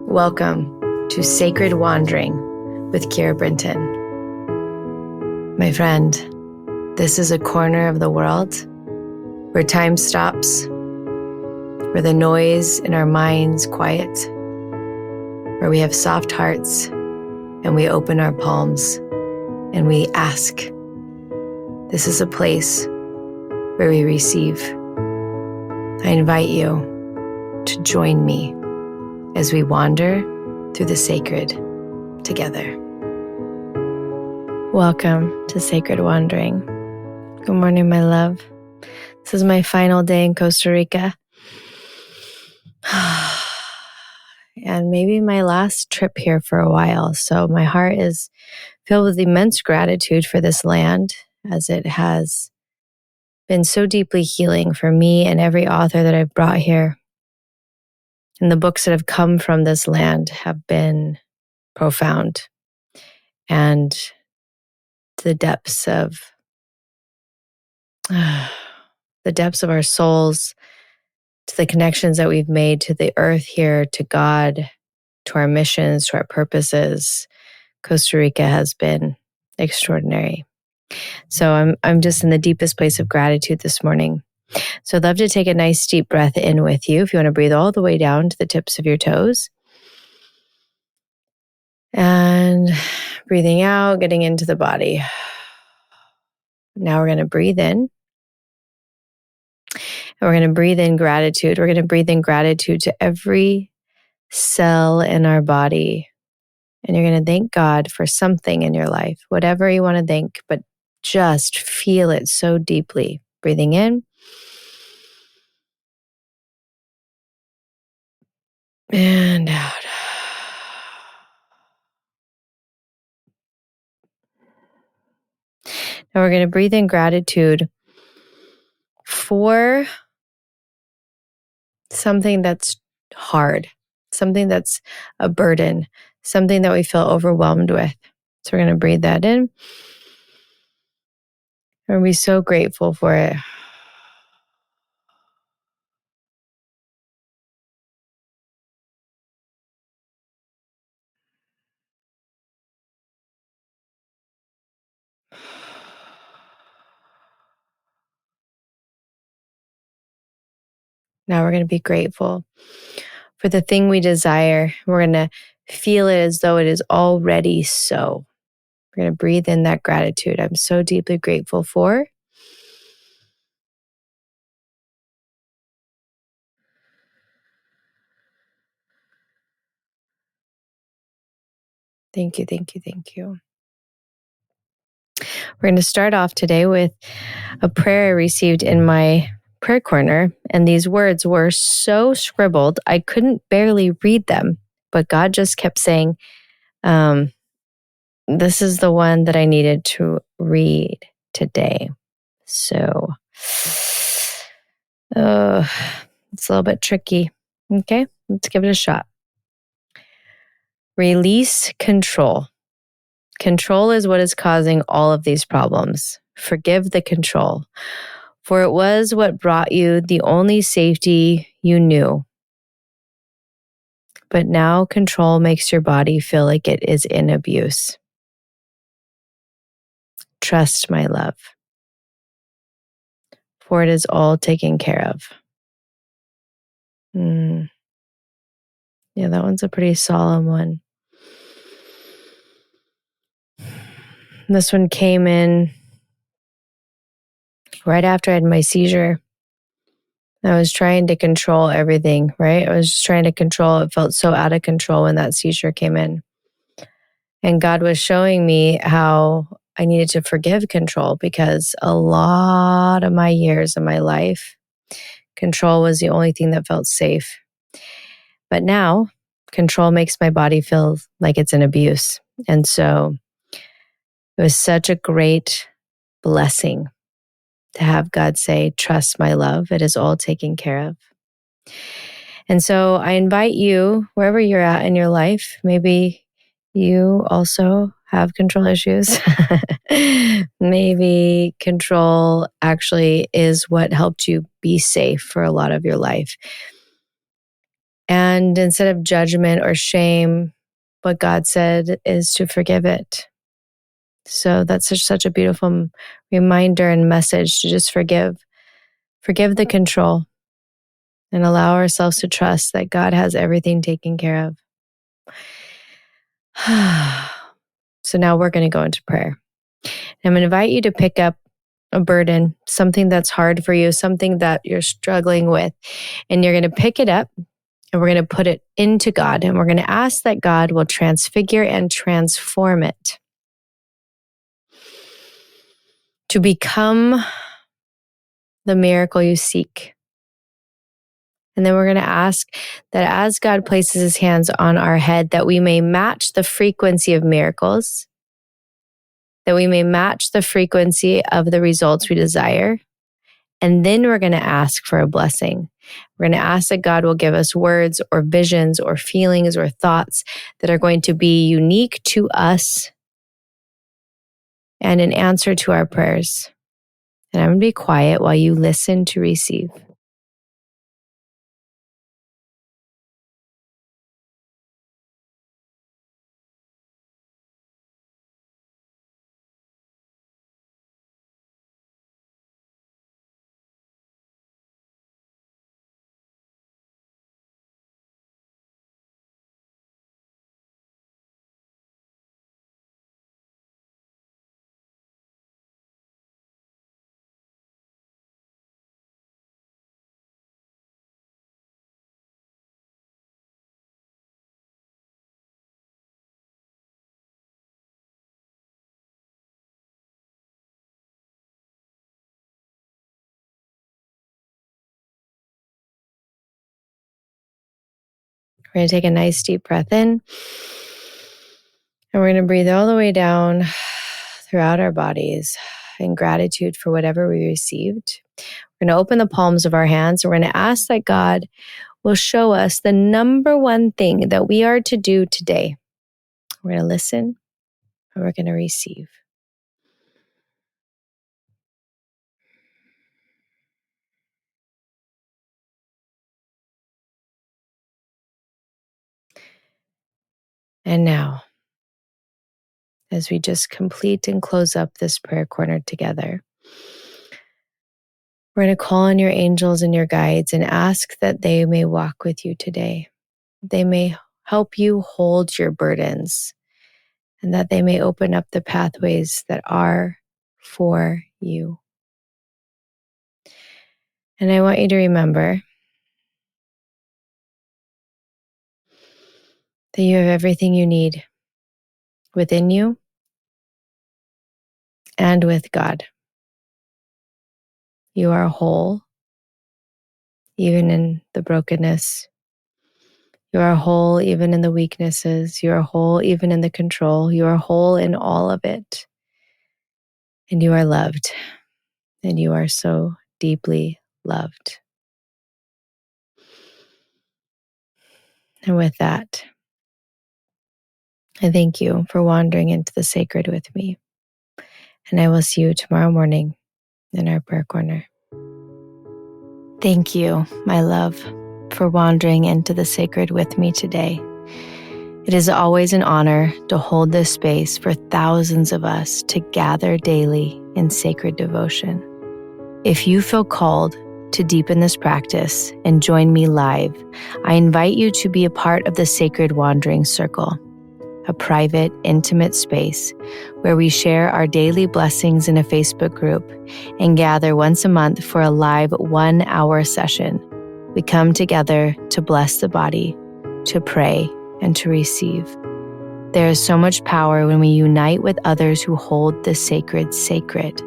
Welcome to Sacred Wandering with Keira Brinton. My friend, this is a corner of the world where time stops, where the noise in our minds quiet, where we have soft hearts and we open our palms and we ask. This is a place where we receive. I invite you to join me as we wander through the sacred together. Welcome to Sacred Wandering. Good morning, my love. This is my final day in Costa Rica. And maybe my last trip here for a while. So my heart is filled with immense gratitude for this land, as it has been so deeply healing for me and every author that I've brought here. And the books that have come from this land have been profound. And the depths of our souls, to the connections that we've made to the earth here, to God, to our missions, to our purposes. Costa Rica has been extraordinary. So I'm just in the deepest place of gratitude this morning. So I'd love to take a nice deep breath in with you. If you want to breathe all the way down to the tips of your toes. And breathing out, getting into the body. Now we're going to breathe in. And we're going to breathe in gratitude. We're going to breathe in gratitude to every cell in our body. And you're going to thank God for something in your life, whatever you want to thank, but just feel it so deeply. Breathing in. And out. Now we're going to breathe in gratitude for something that's hard, something that's a burden, something that we feel overwhelmed with. So we're going to breathe that in. And we're so grateful for it. Now we're going to be grateful for the thing we desire. We're going to feel it as though it is already so. We're going to breathe in that gratitude. I'm so deeply grateful for. Thank you, thank you, thank you. We're going to start off today with a prayer I received in my prayer corner. And these words were so scribbled, I couldn't barely read them. But God just kept saying, this is the one that I needed to read today. So, it's a little bit tricky. Okay, let's give it a shot. Release control. Control is what is causing all of these problems. Forgive the control, for it was what brought you the only safety you knew. But now control makes your body feel like it is in abuse. Trust, my love, for it is all taken care of. Yeah, that one's a pretty solemn one. This one came in right after I had my seizure. I was trying to control everything, right? I was just trying to control. It felt so out of control when that seizure came in. And God was showing me how I needed to forgive control, because a lot of my years of my life, control was the only thing that felt safe. But now, control makes my body feel like it's in abuse. And so it was such a great blessing to have God say, trust, my love, it is all taken care of. And so I invite you, wherever you're at in your life, maybe you also have control issues. Maybe control actually is what helped you be safe for a lot of your life. And instead of judgment or shame, what God said is to forgive it. So that's such a beautiful reminder and message to just forgive. Forgive the control and allow ourselves to trust that God has everything taken care of. So now we're going to go into prayer. I'm going to invite you to pick up a burden, something that's hard for you, something that you're struggling with, and you're going to pick it up and we're going to put it into God, and we're going to ask that God will transfigure and transform it to become the miracle you seek. And then we're going to ask that as God places his hands on our head, that we may match the frequency of miracles, that we may match the frequency of the results we desire. And then we're going to ask for a blessing. We're going to ask that God will give us words or visions or feelings or thoughts that are going to be unique to us and an answer to our prayers. And I'm going to be quiet while you listen to receive. We're going to take a nice deep breath in, and we're going to breathe all the way down throughout our bodies in gratitude for whatever we received. We're going to open the palms of our hands. We're going to ask that God will show us the number one thing that we are to do today. We're going to listen, and we're going to receive. And now, as we just complete and close up this prayer corner together, we're going to call on your angels and your guides and ask that they may walk with you today. They may help you hold your burdens, and that they may open up the pathways that are for you. And I want you to remember that you have everything you need within you and with God. You are whole, even in the brokenness. You are whole even in the weaknesses. You are whole even in the control. You are whole in all of it. And you are loved. And you are so deeply loved. And with that, I thank you for wandering into the sacred with me. And I will see you tomorrow morning in our prayer corner. Thank you, my love, for wandering into the sacred with me today. It is always an honor to hold this space for thousands of us to gather daily in sacred devotion. If you feel called to deepen this practice and join me live, I invite you to be a part of the Sacred Wandering Circle, a private, intimate space where we share our daily blessings in a Facebook group and gather once a month for a live 1-hour session. We come together to bless the body, to pray, and to receive. There is so much power when we unite with others who hold the sacred sacred.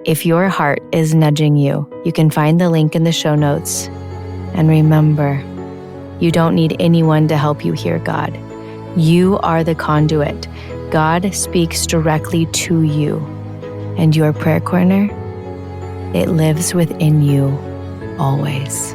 If your heart is nudging you, you can find the link in the show notes. And remember, you don't need anyone to help you hear God. You are the conduit. God speaks directly to you. And your prayer corner, it lives within you always.